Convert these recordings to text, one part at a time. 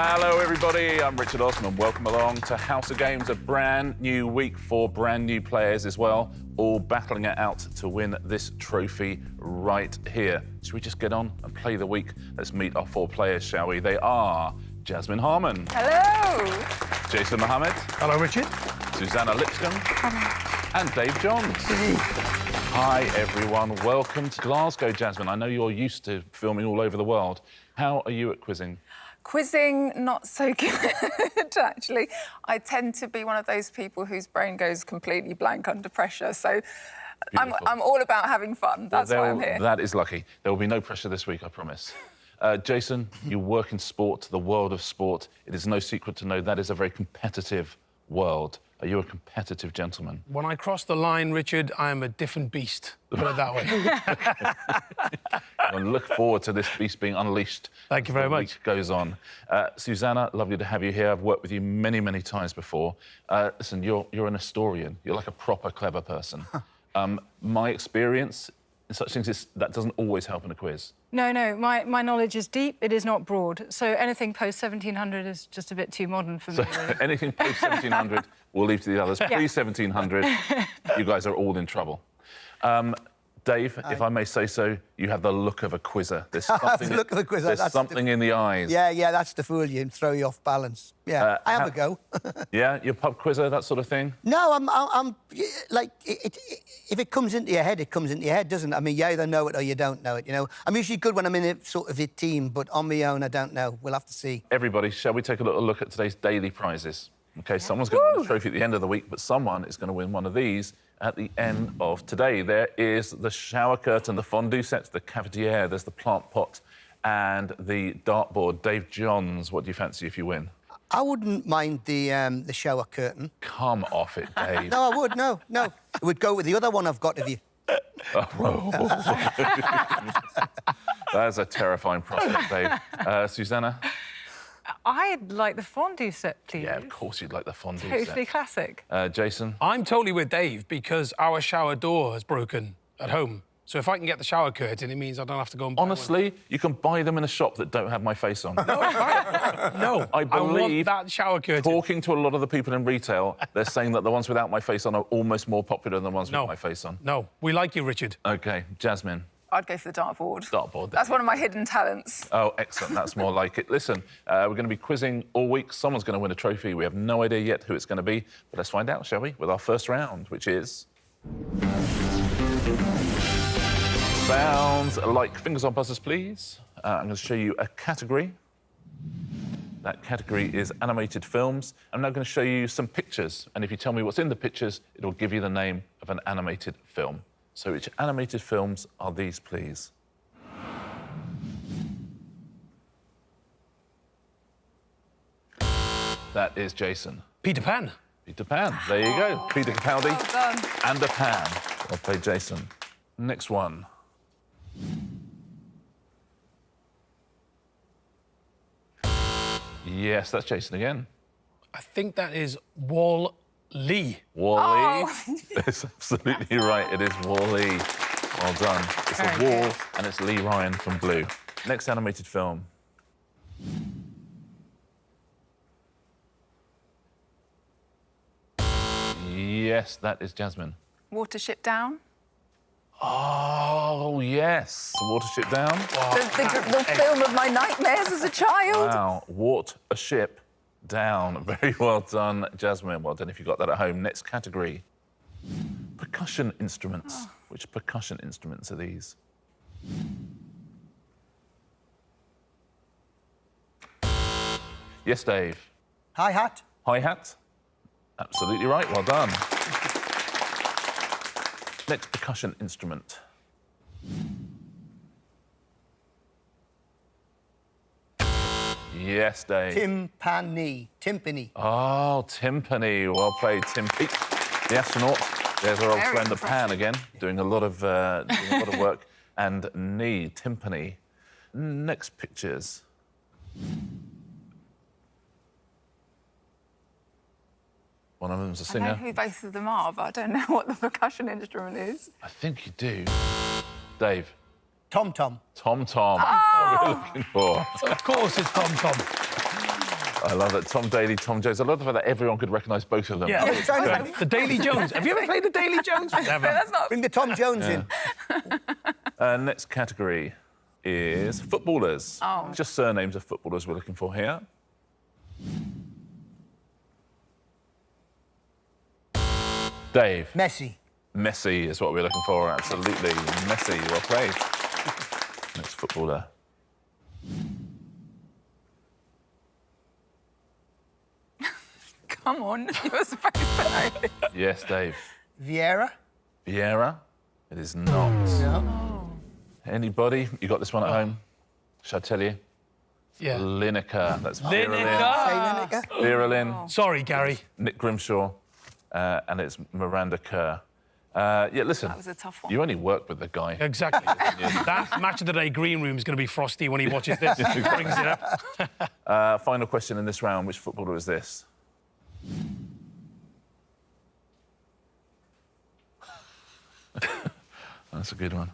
Hello, everybody. I'm Richard Osman. Welcome along to House of Games, a brand new week for brand new players as well, all battling it out to win this trophy right here. Should we just get on and play the week? Let's meet our four players, shall we? They are Jasmine Harman. Hello. Jason Mohammad. Hello, Richard. Suzannah Lipscomb. Hello. And Dave Johns. Hi, everyone. Welcome to Glasgow, Jasmine. I know you're used to filming all over the world. How are you at quizzing? Quizzing, not so good, actually. I tend to be one of those people whose brain goes completely blank under pressure, so I'm all about having fun. That's why I'm here. That is lucky. There will be no pressure this week, I promise. Jason, you work in sport, the world of sport. It is no secret to know that is a very competitive world. Are you a competitive gentleman? When I cross the line, Richard, I am a different beast. Put it that way. I look forward to this beast being unleashed. Thank you very much. Week goes on. Suzannah, lovely to have you here. I've worked with you many, many times before. Listen, you're an historian. You're like a proper clever person. My experience in such things is that doesn't always help in a quiz. No, my knowledge is deep, it is not broad. So anything post-1700 is just a bit too modern for me. So anything post-1700, we'll leave to the others. Pre-1700, you guys are all in trouble. Dave, if I may say so, you have the look of a quizzer. There's something, the look of a quizzer. There's something in the eyes. Yeah, that's to fool you and throw you off balance. Yeah, I have a go. Yeah, you're pub quizzer, that sort of thing? No, I'm like, if it comes into your head, it comes into your head, doesn't it? I mean, you either know it or you don't know it, you know? I'm usually good when I'm in a sort of a team, but on my own, I don't know. We'll have to see. Everybody, shall we take a little look at today's daily prizes? OK, someone's going to win a trophy at the end of the week, but someone is going to win one of these at the end of today. There is the shower curtain, the fondue sets, the cafetiere, there's the plant pot and the dartboard. Dave Johns, what do you fancy if you win? I wouldn't mind the shower curtain. Come off it, Dave. No, I would, no. It would go with the other one I've got of you. That's a terrifying prospect, Dave. Susanna? I'd like the fondue set, please. Yeah, of course you'd like the fondue set. Totally classic. Jason? I'm totally with Dave because our shower door has broken at home. So if I can get the shower curtain, it means I don't have to go and buy Honestly, you can buy them in a shop that don't have my face on. No, it's fine. No, I believe want that shower curtain. Talking to a lot of the people in retail, they're saying that the ones without my face on are almost more popular than the ones with my face on. No, we like you, Richard. OK, Jasmine? I'd go for the dartboard. Dartboard. That's one of my hidden talents. Oh, excellent. That's more like it. Listen, we're going to be quizzing all week. Someone's going to win a trophy. We have no idea yet who it's going to be, but let's find out, shall we, with our first round, which is... Sounds like fingers on buzzers, please. I'm going to show you a category. That category is animated films. I'm now going to show you some pictures, and if you tell me what's in the pictures, it'll give you the name of an animated film. So which animated films are these, please? That is Jason. Peter Pan. Peter Pan. There you go. Peter Capaldi Well done. and a pan. Well played, Jason. Next one. Yes, that's Jason again. I think that is Wall-E. Wall-E. Oh. That's absolutely right. It is Wall-E. Well done. It's a wall and it's Lee Ryan from Blue. Next animated film. Yes, that is Jasmine. Watership Down. Oh, yes. Watership Down. Wow. The film of my nightmares as a child. Wow. Watership Down. Very well done, Jasmine. Well done if you got that at home. Next category. Percussion instruments. Oh. Which percussion instruments are these? Yes, Dave. Hi-hat. Hi-hat. Absolutely right. Well done. Next percussion instrument. Yes, Dave. Timpani. Oh, timpani. Well played, Timpy. The astronaut. There's our old Very friend, the impressive. pan again, doing a lot of work. And knee, timpani. Next pictures. One of them's a singer. I know who both of them are, but I don't know what the percussion instrument is. I think you do. Dave. Tom-tom. Tom-tom. What are we looking for? Of course it's Tom-tom. I love it. Tom Daly, Tom Jones. I love the fact that everyone could recognise both of them. Yeah. Trying The Daily Jones. Have you ever played the Daily Jones? Never. That's not... Bring the Tom Jones in. Next category is footballers. Oh. Just surnames of footballers we're looking for here. Dave. Messi. Messi is what we're looking for, absolutely. Messi, well played. Next footballer. Come on, you were supposed to know this. Yes, Dave. Vieira. Vieira. It is not. No. Anybody? You got this one at home? Shall I tell you? Yeah. Lineker. That's Vera Lynn. Lineker. Say Lineker. Vera Lynn, Sorry, Gary. Nick Grimshaw, and it's Miranda Kerr. Yeah, listen. That was a tough one. You only work with the guy. Exactly. That match of the day green room is going to be frosty when he watches this. He brings it up. Final question in this round. Which footballer is this? That's a good one.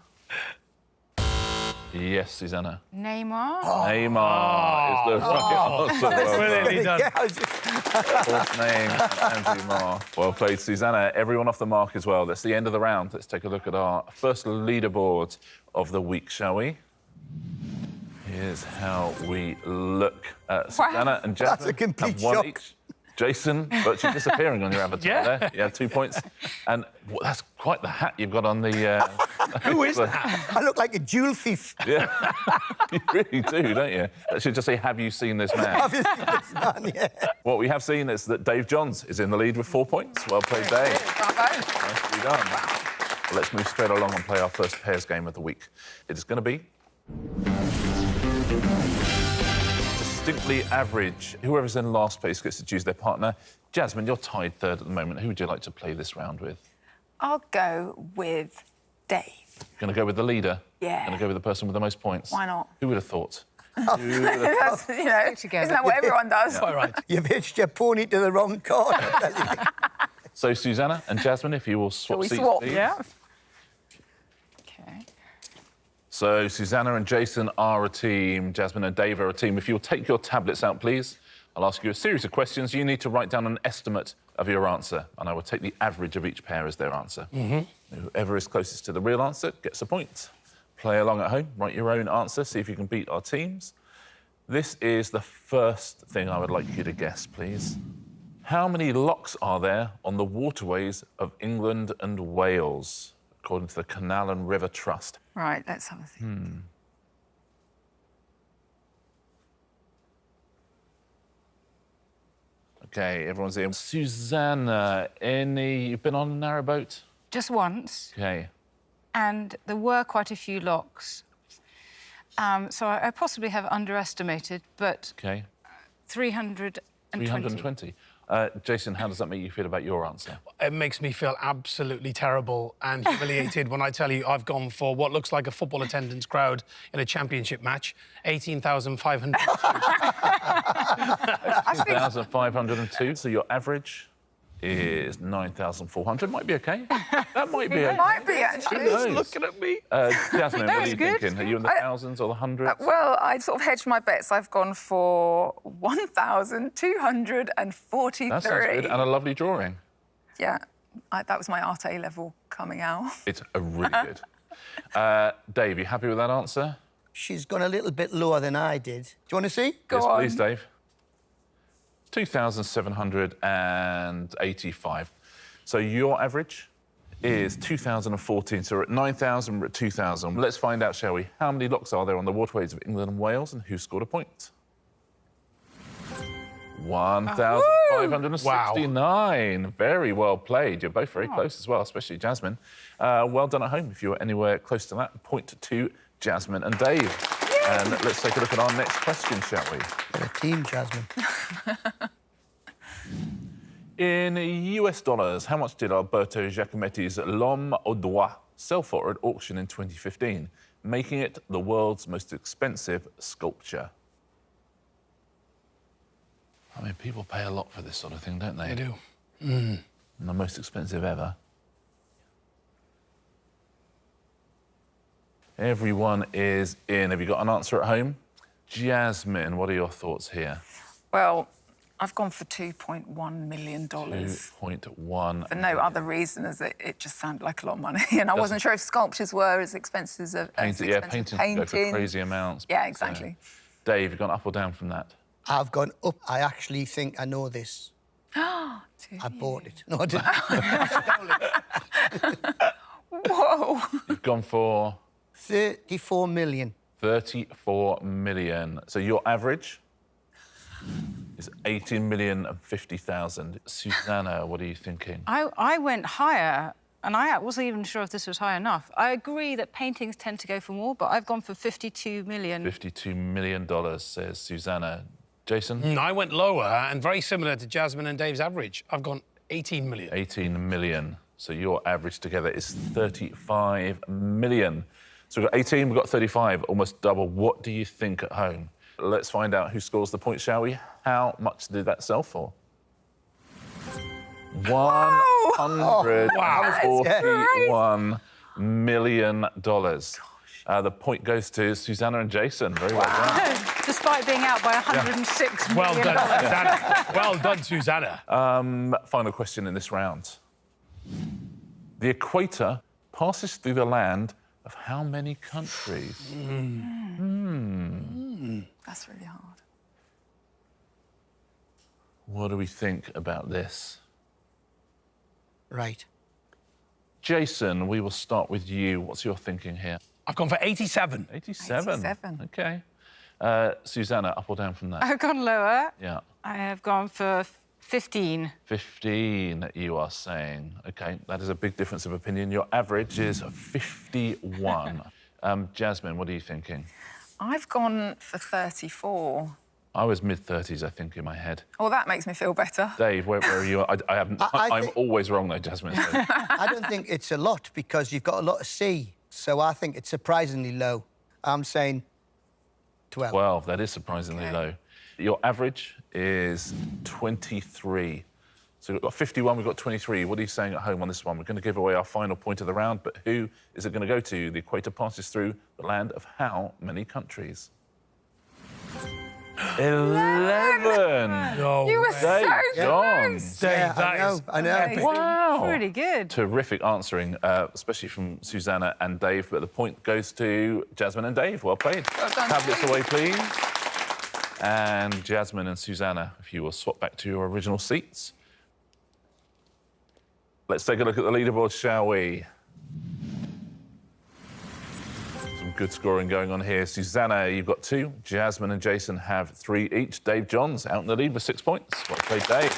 Yes, Suzannah. Neymar. Neymar is the right answer. Well Brilliantly done. Yeah, I was just... Fourth name, Andrew Marr. Well played, Suzannah. Everyone off the mark as well. That's the end of the round. Let's take a look at our first leaderboard of the week, shall we? Here's how we look. Suzannah and Jasmine That's a complete have one shock. each. Jason, virtually disappearing on your avatar Yeah. there. Yeah, 2 points. And that's quite the hat you've got on the... Who is that? I look like a jewel thief. Yeah, you really do, don't you? That should just say, have you seen this man? Obviously, this man, yeah. What we have seen is that Dave Johns is in the lead with 4 points. Well played, Dave. Bravo. Nicely done. Well, let's move straight along and play our first pairs game of the week. It is going to be distinctly average. Whoever's in last place gets to choose their partner. Jasmine, you're tied third at the moment. Who would you like to play this round with? I'll go with Dave. Going to go with the leader? Yeah. Going to go with the person with the most points? Why not? Who would have thought? That's, you know, together. isn't that what everyone does? Quite right. You've hitched your pony to the wrong card, I tell you. So, Suzannah and Jasmine, if you will swap we seats, swap? please. Yeah. Okay. So, Suzannah and Jason are a team. Jasmine and Dave are a team. If you'll take your tablets out, please, I'll ask you a series of questions. You need to write down an estimate of your answer, and I will take the average of each pair as their answer. Whoever is closest to the real answer gets a point. Play along at home, write your own answer, see if you can beat our teams. This is the first thing I would like you to guess, please. How many locks are there on the waterways of England and Wales, according to the Canal and River Trust? Right, let's have a think. OK, everyone's in. Suzannah, you've been on a narrowboat? Just once, OK. and there were quite a few locks. So I possibly have underestimated, but OK. 320. 320. Jason, how does that make you feel about your answer? It makes me feel absolutely terrible and humiliated when I tell you I've gone for what looks like a football attendance crowd in a championship match, 18,500. 2,502. So your average is 9,400. Might be OK. That might be OK. Might be, actually. Who knows? Looking at me. Jasmine, what are you good. thinking? Are you in the thousands or the hundreds? Well, I sort of hedged my bets. I've gone for 1,243. That sounds good. And a lovely drawing. Yeah, that was my Art A level coming out. It's a really good. Dave, you happy with that answer? She's gone a little bit lower than I did. Do you want to see? Go Yes, on. please, Dave. 2,785. So your average is 2,014. So we're at 9,000, we're at 2,000. Let's find out, shall we? How many locks are there on the waterways of England and Wales, and who scored a point? 1,569. Very well played. You're both very close as well, especially Jasmine. Well done at home if you were anywhere close to that. Point to Jasmine and Dave. Yay! And let's take a look at our next question, shall we? What a team, Jasmine. In US dollars, how much did Alberto Giacometti's L'Homme au Doigt sell for at auction in 2015, making it the world's most expensive sculpture? I mean, people pay a lot for this sort of thing, don't they? They do. And the most expensive ever. Everyone is in. Have you got an answer at home? Jasmine, what are your thoughts here? Well, I've gone for $2.1 million. 2.1. For no other reason as it just sounded like a lot of money. And I wasn't sure if sculptures were as expensive as Paintings can go for crazy amounts. Yeah, exactly. So, Dave, you've gone up or down from that? I've gone up. I actually think I know this. I bought it. No, I didn't. I stole it. Whoa. You've gone for? 34 million. 34 million. So your average is 18,050,000. Susanna, what are you thinking? I went higher, and I wasn't even sure if this was high enough. I agree that paintings tend to go for more, but I've gone for 52 million. $52 million, says Susanna. Jason? I went lower, and very similar to Jasmine and Dave's average. I've gone 18 million. 18 million. So your average together is 35 million. So we've got 18, we've got 35, almost double. What do you think at home? Let's find out who scores the points, shall we? How much did that sell for? $141 million. The point goes to Susanna and Jason. Very well done. Despite being out by $106 million. Well done, Susanna. Well done, Susanna. Final question in this round. The equator passes through the land of how many countries? That's really hard. What do we think about this? Right. Jason, we will start with you. What's your thinking here? I've gone for 87. 87. 87. OK. Susanna, up or down from that? I've gone lower. Yeah. I have gone for 15. 15, you are saying. OK, that is a big difference of opinion. Your average is 51. Jasmine, what are you thinking? I've gone for 34. I was mid-30s, I think, in my head. Well, that makes me feel better. Dave, where are you? I'm always wrong, though, Jasmine. So. I don't think it's a lot because you've got a lot of sea. So I think it's surprisingly low. I'm saying 12. 12, that is surprisingly low. Your average is 23. So we've got 51, we've got 23. What are you saying at home on this one? We're going to give away our final point of the round, but who is it going to go to? The equator passes through the land of how many countries? 11. No You were way. so close. Dave, Yeah, that is I know. Wow. Really good. Terrific answering, especially from Susanna and Dave. But the point goes to Jasmine and Dave. Well played. Well done, Tablets Dave. away, please. And Jasmine and Susanna, if you will swap back to your original seats. Let's take a look at the leaderboard, shall we? Some good scoring going on here. Susanna, you've got 2. Jasmine and Jason have 3 each. Dave Johns out in the lead with 6 points. Well played, Dave.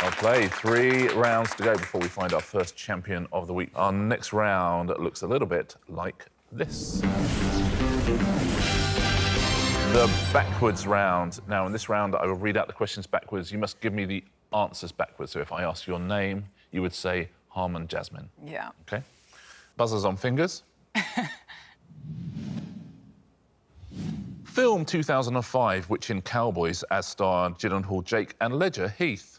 Well played. 3 rounds to go before we find our first champion of the week. Our next round looks a little bit like this. The backwards round. Now, in this round, I will read out the questions backwards. You must give me the answers backwards. So if I ask your name, you would say Harman Jasmine. Yeah. OK? Buzzers on fingers. Film 2005, which in Cowboys as starred Gyllenhaal, Jake and Ledger Heath.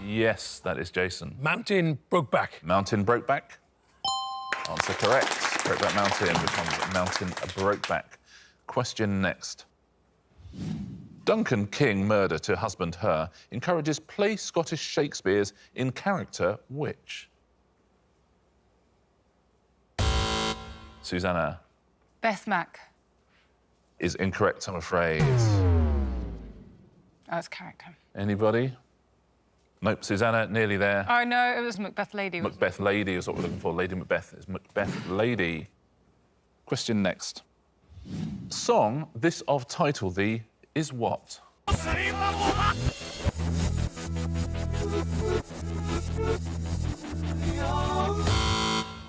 Yes, that is Jason. Mountain Brokeback. Mountain Brokeback. Answer correct. Brokeback Mountain becomes Mountain Brokeback. Question next. Duncan King, murder to husband her, encourages play Scottish Shakespeare's in character which? Susanna. Beth Mac. Is incorrect, I'm afraid. That's character. Anybody? Nope, Susanna, nearly there. Oh, no, it was Macbeth Lady. Macbeth Lady is what we're looking for. Lady Macbeth is Macbeth Lady. Question next. Song, this of title thee, is what?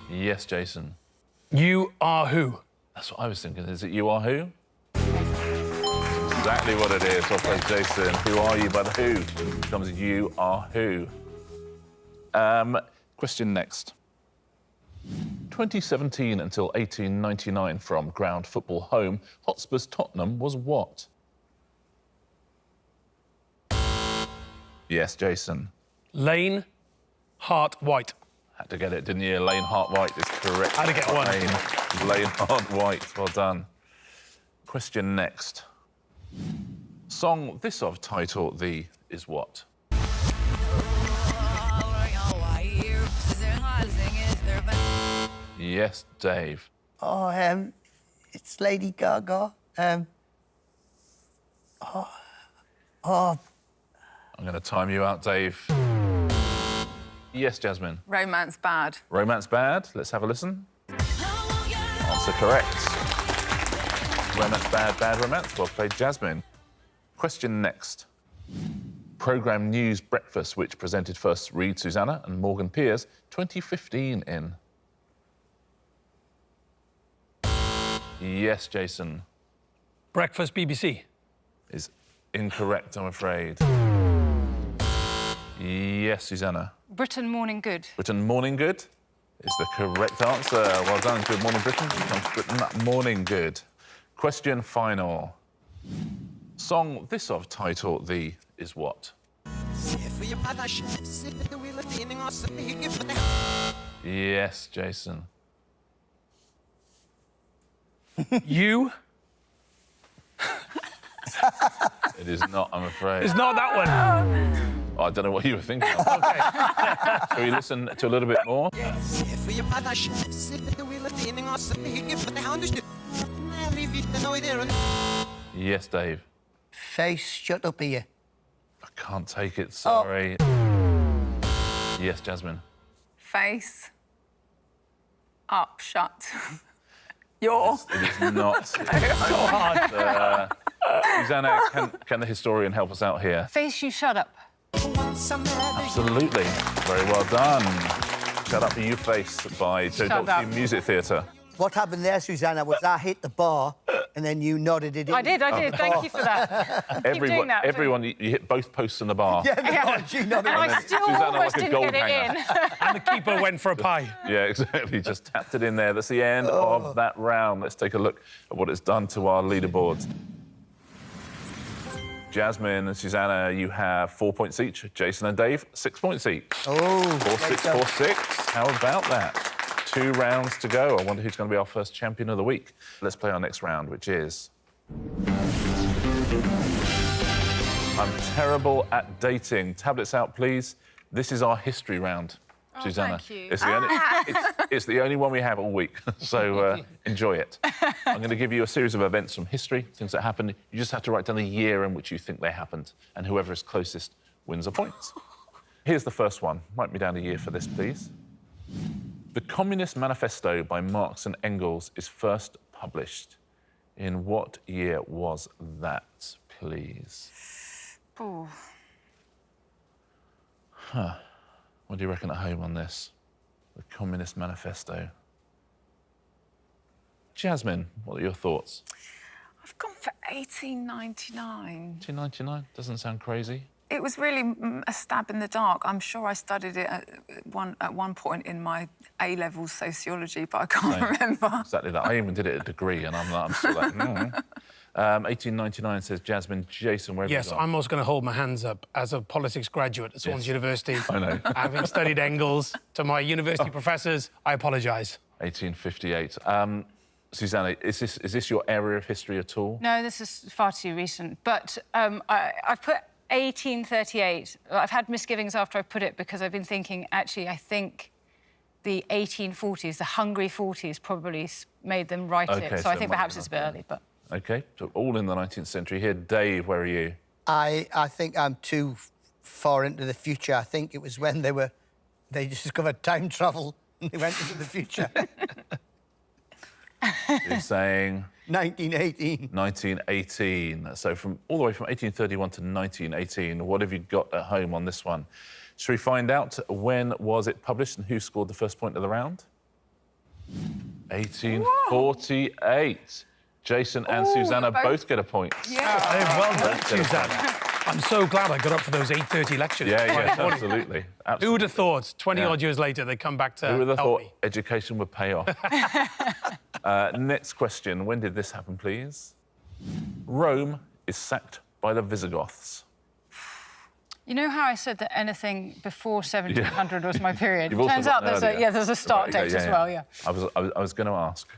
Yes, Jason. You Are Who. That's what I was thinking. Is it You Are Who? Exactly what it is. Well played, Jason. Who Are You by The Who becomes You Are Who. Question next. 2017 until 1899 from ground football home, Hotspur's Tottenham was what? Yes, Jason. Lane Hart White. Had to get it, didn't you? Lane Hart White is correct. Had to get one. Lane Hart White. Well done. Question next. Song this of title the is what? Yes, Dave. Oh, it's Lady Gaga. I'm going to time you out, Dave. Yes, Jasmine. Romance Bad. Romance Bad. Let's have a listen. Answer correct. Romance Bad, Bad Romance. Well played, Jasmine. Question next. Programme News Breakfast, which presented first Reed, Suzannah and Morgan Piers, 2015 in. Yes, Jason. Breakfast BBC. Is incorrect, I'm afraid. Yes, Suzannah. Britain Morning Good. Britain Morning Good is the correct answer. Well done. Good morning, Britain. Becomes Britain Morning Good. Question final. Song this of title the is what? Yes, Jason. You? It is not, I'm afraid. It's not that one. Oh, I don't know what you were thinking of. Okay. Shall we listen to a little bit more? Yes, Dave. Face, shut up here. I can't take it, sorry. Yes, Jasmine. Face. Up, shut. Your. It is not. So hard. Suzannah, can the historian help us out here? Face You Shut Up. Absolutely. Very well done. Shut Up You Face by Shut Dolce up. Music Theatre. What happened there, Susanna, was I hit the bar and then you nodded it in. I did. Thank you for that. Keep doing that. Everyone, you hit both posts in the bar. Yeah, she nodded. And I still Suzannah almost like a didn't gold get it hanger. in. And the keeper went for a pie. Yeah, exactly. Just tapped it in there. That's the end of that round. Let's take a look at what it's done to our leaderboards. Jasmine and Suzannah, you have 4 points each. Jason and Dave, 6 points each. Oh, 4-6, 4-6. How about that? 2 rounds to go. I wonder who's going to be our first champion of the week. Let's play our next round, which is... I'm terrible at dating. Tablets out, please. This is our history round, Suzannah. thank you. It's the only one we have all week, so enjoy it. I'm going to give you a series of events from history, things that happened. You just have to write down the year in which you think they happened, and whoever is closest wins a point. Here's the first one. Write me down a year for this, please. The Communist Manifesto by Marx and Engels is first published. In what year was that, please? Oh. What do you reckon at home on this? The Communist Manifesto. Jasmine, what are your thoughts? I've gone for 1899. 1899? Doesn't sound crazy. It was really a stab in the dark. I'm sure I studied it at one point in my A-level sociology, but I can't remember. Exactly that. I even did it a degree, and I'm still like, 1899 says Jasmine. Jason, where have you Yes, gone? I'm also going to hold my hands up as a politics graduate at Swansea University. I know. Having studied Engels, to my university professors, I apologise. 1858. Suzannah, is this your area of history at all? No, this is far too recent. But I've put 1838. I've had misgivings after I put it because I've been thinking, actually, I think the 1840s, the hungry 40s, probably made them write Okay, it. so So I it think might perhaps be it's a bit early, but... OK, so all in the 19th century here. Dave, where are you? I think I'm too far into the future. I think it was when they discovered time travel and they went into the future. You're saying 1918. 1918. So all the way from 1831 to 1918. What have you got at home on this one? Shall we find out when was it published and who scored the first point of the round? 1848. Jason and Suzannah both get a point. Yeah. Well done, Suzannah. I'm so glad I got up for those 8:30 lectures. Yeah, absolutely. Who would have thought, 20-odd years later, they'd come back to Who would have help thought me? education would pay off? Next question. When did this happen, please? Rome is sacked by the Visigoths. You know how I said that anything before 1700 was my period? You've also Turns got out an earlier. there's a start Right, date as well, yeah. I was going to ask.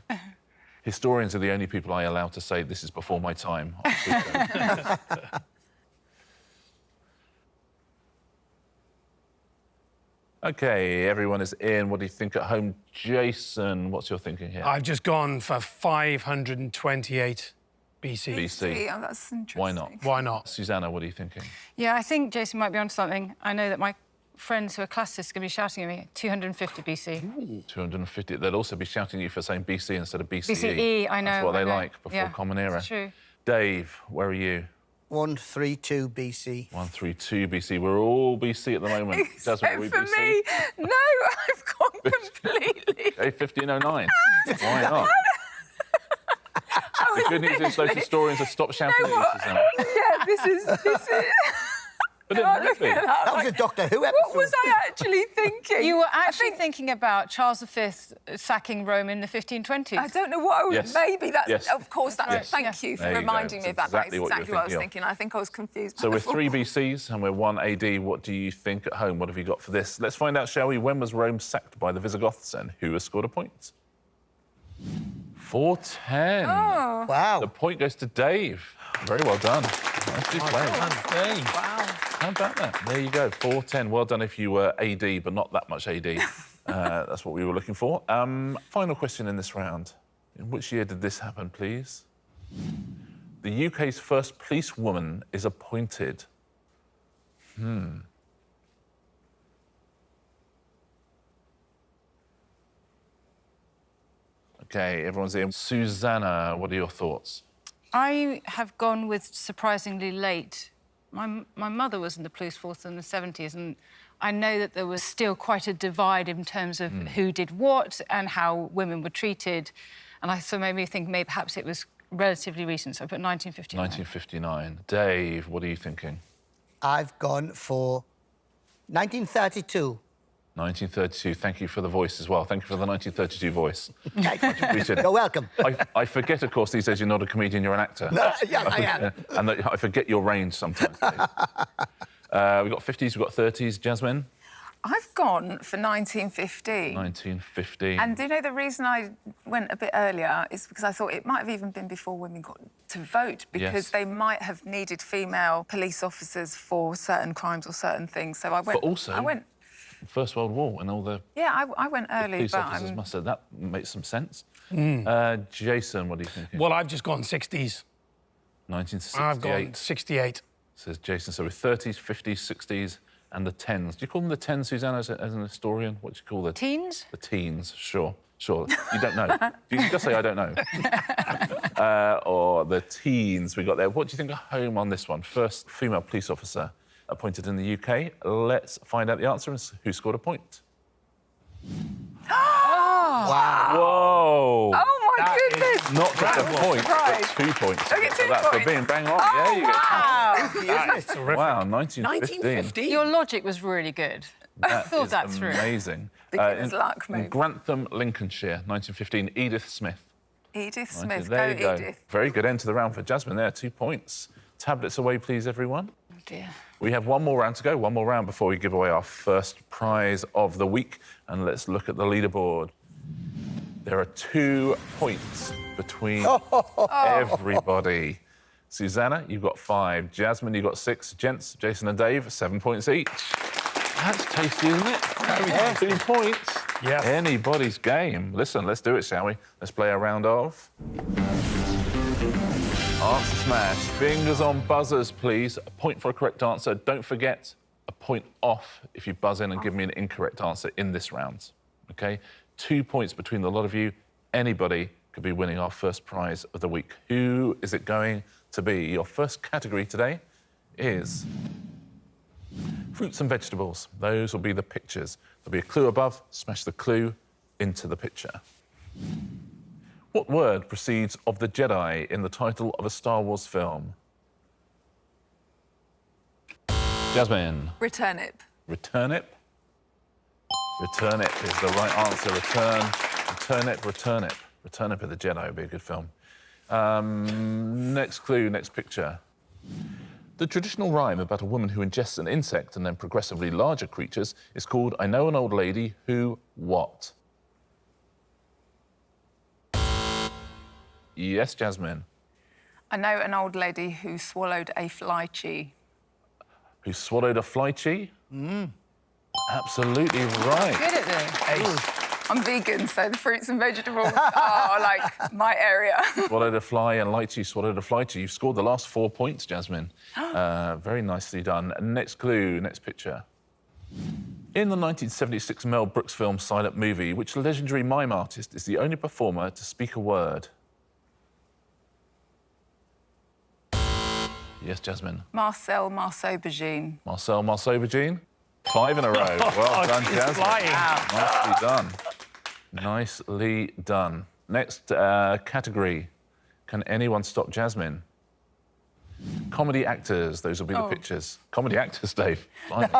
Historians are the only people I allow to say this is before my time. OK, everyone is in. What do you think at home? Jason, what's your thinking here? I've just gone for 528 BC. BC. Yeah, that's interesting. Why not? Why not? Suzannah, what are you thinking? Yeah, I think Jason might be onto something. I know that my friends who are classicists are going to be shouting at me, 250 BC. Ooh. 250. They'll also be shouting at you for saying BC instead of BCE. BCE, I know. That's what they I know. like before Common Era. It's true. Dave, where are you? 132 BC. 132 BC. We're all BC at the moment. Except Jasmine, are we for BC? me, no, I've gone completely. Okay, 1509. Why not? The good news is those historians have stopped shouting at you, Suzannah. Yeah, this is. But it I'm might be. looking at That was a Doctor Who episode. What was I actually thinking? You were actually thinking about Charles V sacking Rome in the 1520s. I don't know what I was. Yes. Maybe that's. Yes. Of course, that's. Yes. Thank you for There you go. reminding me of That's that. exactly That's what you were exactly what I was thinking thinking. I think I was confused. So we're before. 3 BCs and we're 1 AD. What do you think at home? What have you got for this? Let's find out, shall we? When was Rome sacked by the Visigoths and who has scored a point? 410. Oh. Wow. The point goes to Dave. Very well done. Nicely played. Dave. Wow. How about that? There you go, 410. Well done if you were AD, but not that much AD. That's what we were looking for. Final question in this round. In which year did this happen, please? The UK's first policewoman is appointed. OK, everyone's in. Suzannah, what are your thoughts? I have gone with surprisingly late. My mother was in the police force in the 70s, and I know that there was still quite a divide in terms of who did what and how women were treated. And so made me think maybe perhaps it was relatively recent, so I put 1959. 1959. Dave, what are you thinking? I've gone for 1932. 1932. Thank you for the voice as well. Thank you for the 1932 voice. Appreciate You're welcome. I forget, of course, these days you're not a comedian, you're an actor. Yeah, I am. And that I forget your range sometimes. We've got 50s, we've got 30s. Jasmine? I've gone for 1915. 1915. And do you know the reason I went a bit earlier is because I thought it might have even been before women got to vote, because Yes. they might have needed female police officers for certain crimes or certain things. So I went. But also, I went. First World War and all the Yeah, I went early, police but officers I'm. must have. That makes some sense. Jason, what do you think? Well, I've just gone 60s. 1968. I've gone 68. Says Jason. So with 30s, 50s, 60s, and the 10s. Do you call them the 10s, Suzannah, as an historian? What do you call the Teens? The teens, sure. You don't know. You can just say, I don't know. Or the teens we got there. What do you think of home on this one? First female police officer appointed in the UK. Let's find out the answer and who scored a point. Wow. Whoa! Oh my That goodness! Not just a point, but Surprise. 2 points. I get 2 for that. points. For being bang on. Oh, yeah, you get wow! That is terrific. Wow, 1915. 1950. Your logic was really good. I thought is that through. Amazing. Beginner's luck, in maybe. Grantham, Lincolnshire, 1915. Edith Smith. Edith Smith, There go you go. Edith. Very good end to the round for Jasmine there. 2 points. Tablets away, please, everyone. Oh dear. We have one more round to go, one more round before we give away our first prize of the week. And let's look at the leaderboard. There are 2 points between everybody. Suzannah, you've got 5. Jasmine, you've got 6. Gents, Jason and Dave, 7 points each. That's tasty, isn't it? 2 points. Yeah. Anybody's game. Listen, let's do it, shall we? Let's play a round of... Answer smash. Fingers on buzzers, please. A point for a correct answer. Don't forget, a point off if you buzz in and give me an incorrect answer in this round. OK? 2 points between the lot of you. Anybody could be winning our first prize of the week. Who is it going to be? Your first category today is fruits and vegetables. Those will be the pictures. There'll be a clue above. Smash the clue into the picture. What word precedes of the Jedi in the title of a Star Wars film? Jasmine. Returnip. Returnip. Returnip is the right answer. Returnip. Returnip of the Jedi would be a good film. Next clue, next picture. The traditional rhyme about a woman who ingests an insect and then progressively larger creatures is called I Know an Old Lady Who What? Yes, Jasmine. I know an old lady who swallowed a lychee. Who swallowed a lychee? Absolutely right. Good at this. I'm vegan, so the fruits and vegetables are like my area. Swallowed a fly and lychee swallowed a lychee. You've scored the last 4 points, Jasmine. Very nicely done. Next clue, next picture. In the 1976 Mel Brooks film Silent Movie, which legendary mime artist is the only performer to speak a word? Yes, Jasmine. Marcel Marceau-Bergine. Marcel Marceau-Bergine. 5 in a row. Well done, she's Jasmine. flying. Nicely done. Nicely done. Next category. Can anyone stop Jasmine? Comedy actors. Those will be the pictures. Comedy actors, Dave. Blimey.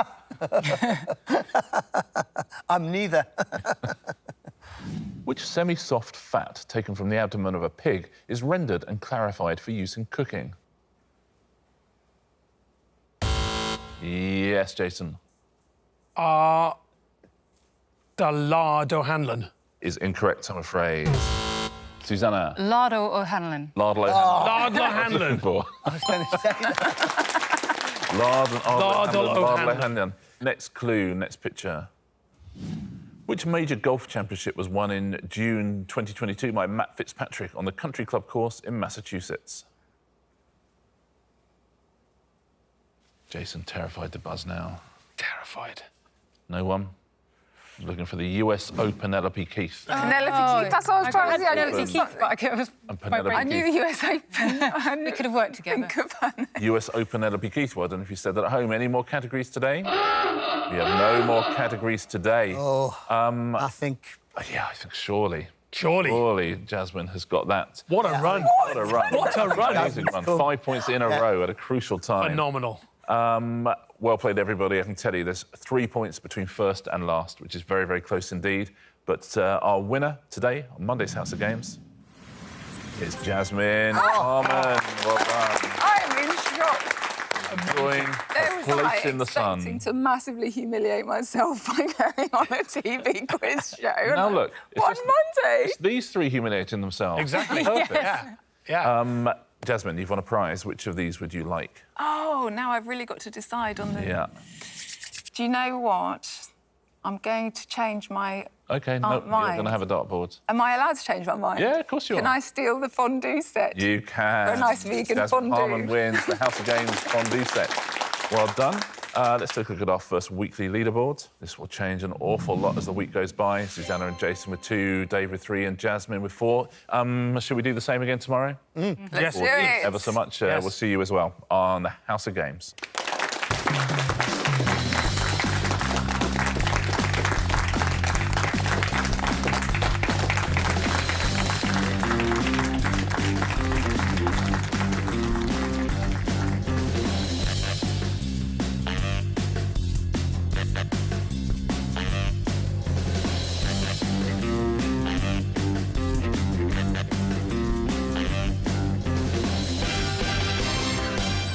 I'm neither. Which semi-soft fat taken from the abdomen of a pig is rendered and clarified for use in cooking? Yes, Jason. The lard O'Hanlon. Is incorrect, I'm afraid. Suzannah. Lardo O'Hanlon. Lard O'Hanlon. Lard O'Hanlon. For. I was going to say Lard O'Hanlon. O'Hanlon. Next clue, next picture. Which major golf championship was won in June 2022 by Matt Fitzpatrick on the Country Club course in Massachusetts? Jason, terrified to buzz now. Terrified. No one? Looking for the US Open Penelope Keith. Penelope Keith, that's what I was trying to say. I knew it Penelope was Keith, but Penelope I knew the US Open. we could have worked together. Think of her name. US Open Penelope Keith. Well, I don't know if you said that at home. Any more categories today? We have no more categories today. I think... Yeah, I think surely. Surely. Jasmine has got that. What a run. What a run. What a run. Amazing run. 5 points in a row at a crucial time. Phenomenal. Well played, everybody. I can tell you there's 3 points between first and last, which is very, very close indeed. But our winner today on Monday's House of Games is Jasmine Harman. Well done. I am in shock. Enjoying There a was place in the expecting sun. to massively humiliate myself by going on a TV quiz show. Now look, it's One just- Monday. It's these three humiliating themselves. Exactly. Perfect. Yeah. Jasmine, you've won a prize. Which of these would you like? Oh, now I've really got to decide on the... Yeah. Do you know what? I'm going to change my... OK, no, you're mind. going to have a dartboard. Am I allowed to change my mind? Yeah, of course you are. Can I steal the fondue set? You can. For a nice vegan Jasmine fondue. Harman wins the House of Games fondue set. Well done. Let's take a look at our first weekly leaderboard. This will change an awful lot as the week goes by. Suzannah and Jason with 2, Dave with 3 and Jasmine with 4. Should we do the same again tomorrow? Yes. Do it. Ever so much. Yes. We'll see you as well on the House of Games.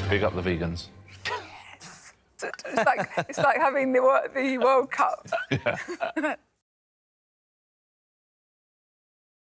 Big up the vegans. It's like having the World Cup.